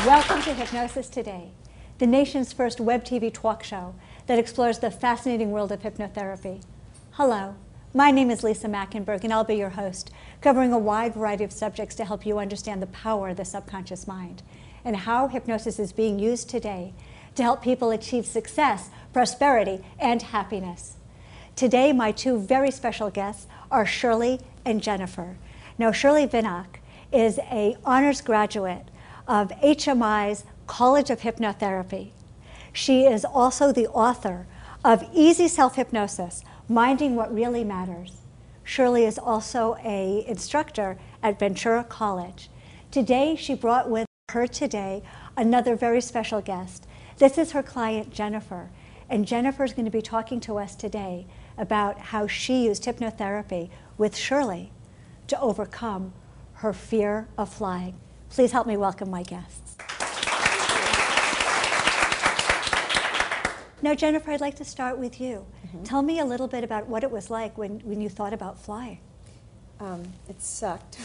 Welcome to Hypnosis Today, the nation's first web TV talk show that explores the fascinating world of hypnotherapy. Hello, my name is Lisa Mackenberg, and I'll be your host, covering a wide variety of subjects to help you understand the power of the subconscious mind and how hypnosis is being used today to help people achieve success, prosperity, and happiness. Today, my two very special guests are Shirley and Jennifer. Now, Shirley Vinnock is an honors graduate of HMI's College of Hypnotherapy. She is also the author of Easy Self-Hypnosis, Minding What Really Matters. Shirley is also an instructor at Ventura College. Today, she brought with her today another very special guest. This is her client, Jennifer, and Jennifer is going to be talking to us today about how she used hypnotherapy with Shirley to overcome her fear of flying. Please help me welcome my guests. Now, Jennifer, I'd like to start with you. Tell me a little bit about what it was like when you thought about flying. It sucked.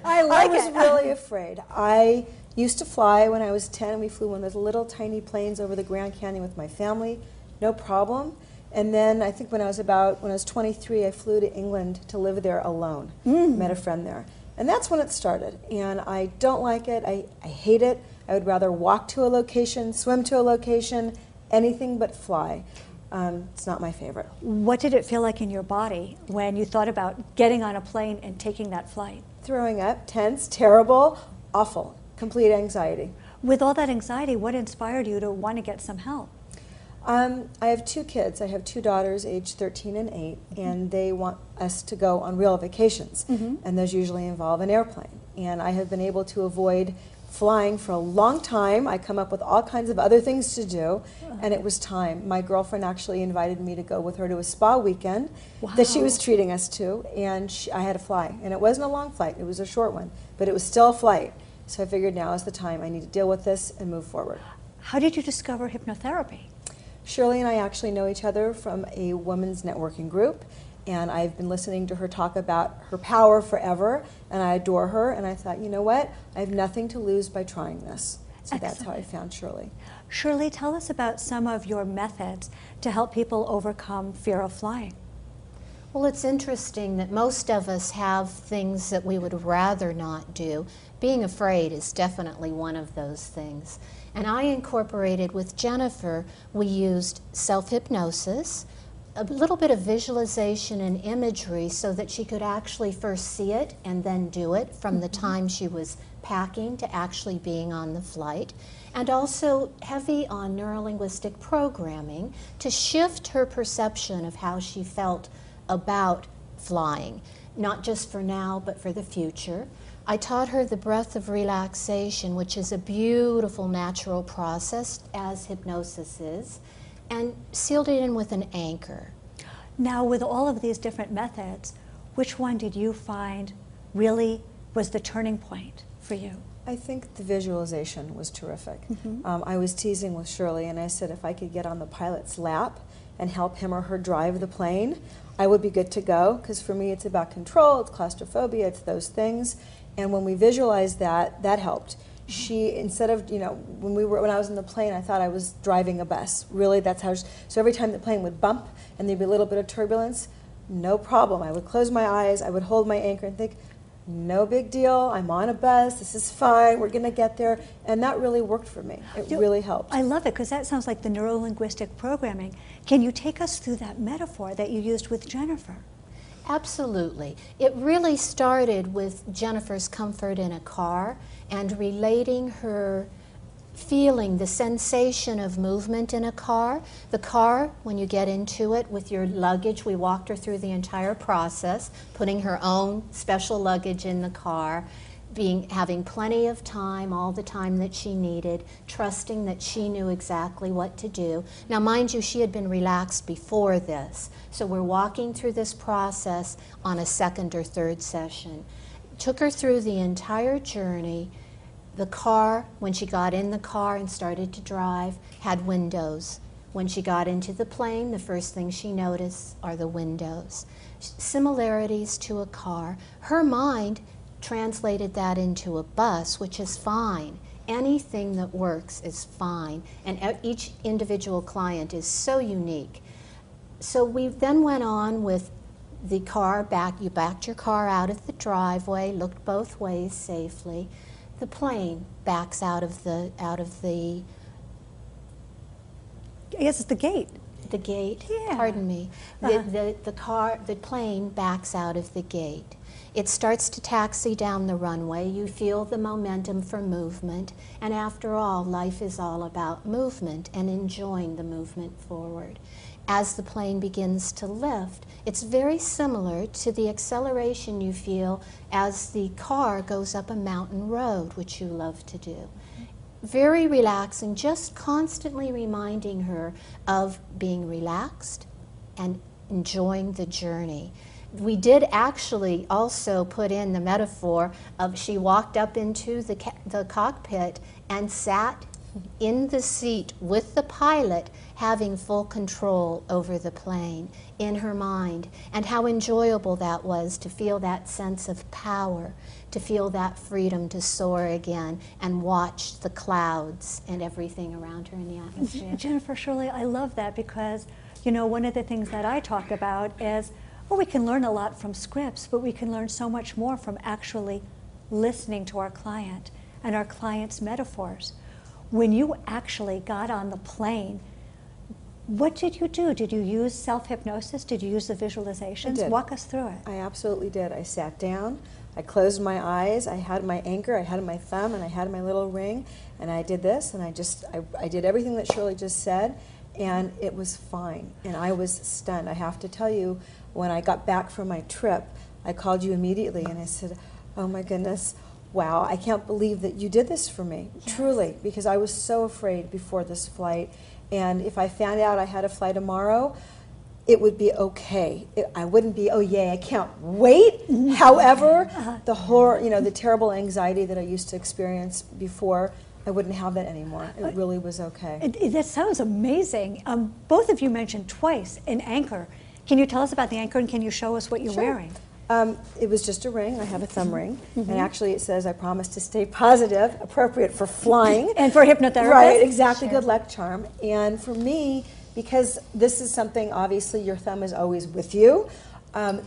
I was really afraid. I used to fly when I was 10. We flew one of those little tiny planes over the Grand Canyon with my family, no problem. And then I think when I was 23, I flew to England to live there alone. Met a friend there. And that's when it started. And I don't like it. I hate it. I would rather walk to a location, swim to a location, anything but fly. It's not my favorite. What did it feel like in your body when you thought about getting on a plane and taking that flight? Throwing up, tense, terrible, awful, complete anxiety. With all that anxiety, what inspired you to want to get some help? I have two kids. I have two daughters, aged 13 and 8, and they want us to go on real vacations, and those usually involve an airplane. And I have been able to avoid flying for a long time. I come up with all kinds of other things to do, and it was time. My girlfriend actually invited me to go with her to a spa weekend that she was treating us to, and I had to fly. And it wasn't a long flight, it was a short one, but it was still a flight. So I figured now is the time. I need to deal with this and move forward. How did you discover hypnotherapy? Shirley and I actually know each other from a women's networking group, and I've been listening to her talk about her power forever, and I adore her, and I thought, you know what, I have nothing to lose by trying this. So that's how I found Shirley. Shirley, tell us about some of your methods to help people overcome fear of flying. Well, it's interesting that most of us have things that we would rather not do. Being afraid is definitely one of those things. And I incorporated with Jennifer, we used self-hypnosis, a little bit of visualization and imagery so that she could actually first see it and then do it from the time she was packing to actually being on the flight. And also heavy on neurolinguistic programming to shift her perception of how she felt about flying, not just for now, but for the future. I taught her the breath of relaxation, which is a beautiful natural process, as hypnosis is, and sealed it in with an anchor. Now, with all of these different methods, which one did you find really was the turning point for you? I think the visualization was terrific. I was teasing with Shirley, and I said if I could get on the pilot's lap and help him or her drive the plane, I would be good to go, because for me it's about control, it's claustrophobia, it's those things. And when we visualized that, that helped. She, instead of, you know, when I was in the plane, I thought I was driving a bus. Really, that's how, so every time the plane would bump and there'd be a little bit of turbulence, no problem. I would close my eyes, I would hold my anchor and think, no big deal, I'm on a bus, this is fine, we're gonna get there. And that really worked for me. It really helped. I love it, because that sounds like the neuro-linguistic programming. Can you take us through that metaphor that you used with Jennifer? Absolutely. It really started with Jennifer's comfort in a car and relating her feeling the sensation of movement in a car. The car, when you get into it with your luggage, we walked her through the entire process, putting her own special luggage in the car, having plenty of time, all the time that she needed, trusting that she knew exactly what to do. Now, mind you, she had been relaxed before this, so we're walking through this process on a second or third session. Took her through the entire journey. The car, when she got in the car and started to drive, had windows. When she got into the plane, the first thing she noticed are the windows. Similarities to a car. Her mind translated that into a bus, which is fine. anything that works is fine, and each individual client is so unique. So we then went on with the car back. You backed your car out of the driveway, looked both ways safely. The plane backs out of the I guess it's the gate. the gate. Yeah. Pardon me. The plane backs out of the gate. It starts to taxi down the runway. You feel the momentum for movement, and after all, life is all about movement and enjoying the movement forward. As the plane begins to lift, it's very similar to the acceleration you feel as the car goes up a mountain road, which you love to do. Very relaxing, just constantly reminding her of being relaxed and enjoying the journey. We did actually also put in the metaphor of she walked up into the cockpit and sat in the seat with the pilot, having full control over the plane in her mind, and how enjoyable that was to feel that sense of power, to feel that freedom to soar again and watch the clouds and everything around her in the atmosphere. Jennifer, Shirley, I love that because, you know, one of the things that I talk about is, well, we can learn a lot from scripts, but we can learn so much more from actually listening to our client and our client's metaphors. When you actually got on the plane, what did you do? Did you use self-hypnosis? Did you use the visualizations? I did. Walk us through it. I absolutely did. I sat down, I closed my eyes, I had my anchor, I had my thumb, and I had my little ring, and I did this, and I did everything that Shirley just said, and it was fine, and I was stunned. I have to tell you, when I got back from my trip, I called you immediately, and I said, oh my goodness, wow, I can't believe that you did this for me, yes. Truly, because I was so afraid before this flight, and if I found out I had a flight tomorrow, it would be okay. I wouldn't be, oh yay, I can't wait. However, the horror, you know, the terrible anxiety that I used to experience before, I wouldn't have that anymore. It really was okay. That sounds amazing. Both of you mentioned twice an anchor. Can you tell us about the anchor, and can you show us what you're wearing? It was just a ring. I have a thumb ring. And actually it says, I promise to stay positive, appropriate for flying. And for hypnotherapy. Right, exactly, sure. Good luck charm. And for me, because this is something, obviously your thumb is always with you,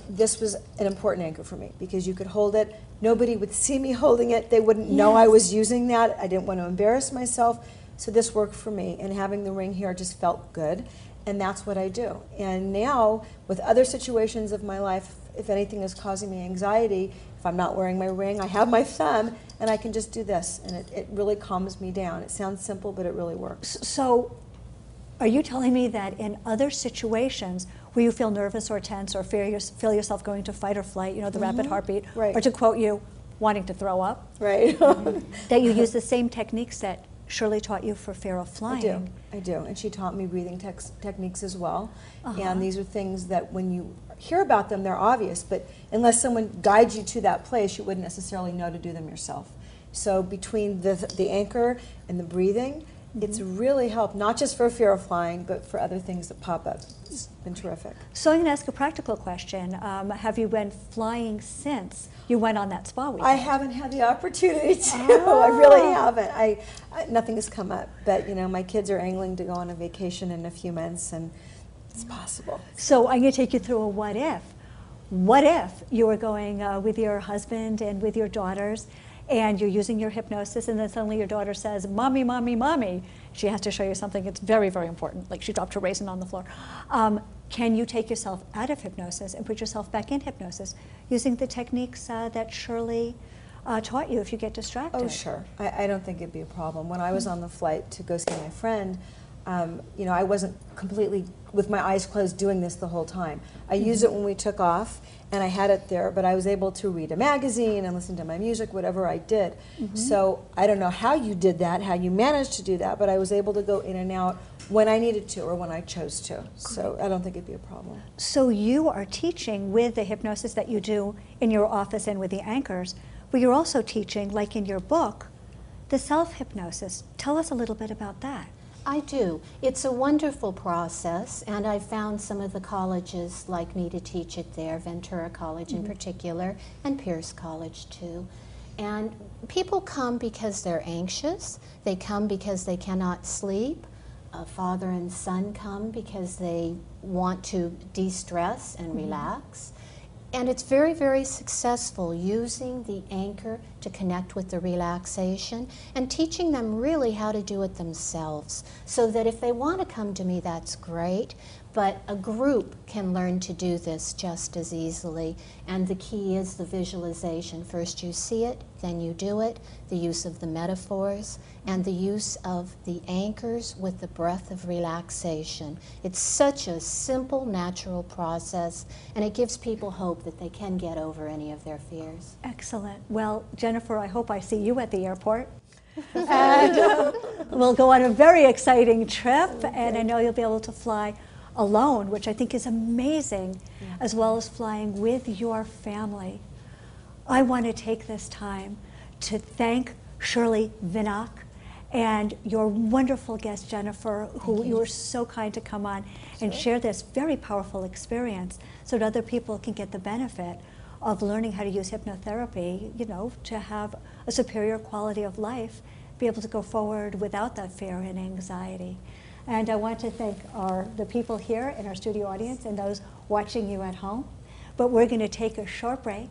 this was an important anchor for me because you could hold it. Nobody would see me holding it. They wouldn't know I was using that. I didn't want to embarrass myself. So this worked for me. And having the ring here just felt good. And that's what I do. And now, with other situations of my life, if anything is causing me anxiety, if I'm not wearing my ring, I have my thumb, and I can just do this, and it really calms me down. It sounds simple, but it really works. So, are you telling me that in other situations where you feel nervous or tense or feel yourself going to fight or flight, you know, the rapid heartbeat, right. Or to quote you, wanting to throw up, right? That you use the same techniques that Shirley taught you for fear of flying? I do, and she taught me breathing techniques as well. And these are things that when you hear about them, they're obvious, but unless someone guides you to that place, you wouldn't necessarily know to do them yourself. So between the anchor and the breathing, it's really helped, not just for fear of flying, but for other things that pop up. It's been terrific. So I'm going to ask a practical question. Have you been flying since you went on that spa weekend? I haven't had the opportunity to. I really haven't. Nothing has come up, but you know, my kids are angling to go on a vacation in a few months, and it's possible. So I'm going to take you through a what if. What if you were going with your husband and with your daughters, and you're using your hypnosis, and then suddenly your daughter says, "Mommy, mommy, mommy." She has to show you something that's very, very important, like she dropped her raisin on the floor. Can you take yourself out of hypnosis and put yourself back in hypnosis using the techniques that Shirley taught you if you get distracted? Oh, sure. I don't think it'd be a problem. When I was on the flight to go see my friend, you know, I wasn't completely with my eyes closed doing this the whole time. I used it when we took off, and I had it there, but I was able to read a magazine and listen to my music, whatever I did. So I don't know how you did that, how you managed to do that, but I was able to go in and out when I needed to or when I chose to. So I don't think it'd be a problem. So you are teaching with the hypnosis that you do in your office and with the anchors, but you're also teaching, like in your book, the self-hypnosis. Tell us a little bit about that. I do. It's a wonderful process, and I found some of the colleges like me to teach it there, Ventura College in particular, and Pierce College too. And people come because they're anxious. They come because they cannot sleep. A father and son come because they want to de-stress and relax. And it's very, very successful using the anchor to connect with the relaxation and teaching them really how to do it themselves. So that if they want to come to me, that's great. But a group can learn to do this just as easily. And the key is the visualization. First you see it, then you do it. The use of the metaphors and the use of the anchors with the breath of relaxation. It's such a simple, natural process, and it gives people hope that they can get over any of their fears. Excellent. Well, Jennifer, I hope I see you at the airport. And we'll go on a very exciting trip, and I know you'll be able to fly alone, which I think is amazing, as well as flying with your family. I want to take this time to thank Shirley Vinnock and your wonderful guest, Jennifer, who you were so kind to come on and share this very powerful experience so that other people can get the benefit of learning how to use hypnotherapy, you know, to have a superior quality of life, be able to go forward without that fear and anxiety. And I want to thank the people here in our studio audience and those watching you at home. But we're going to take a short break,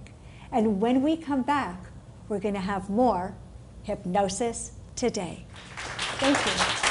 and when we come back, we're going to have more Hypnosis Today. Thank you.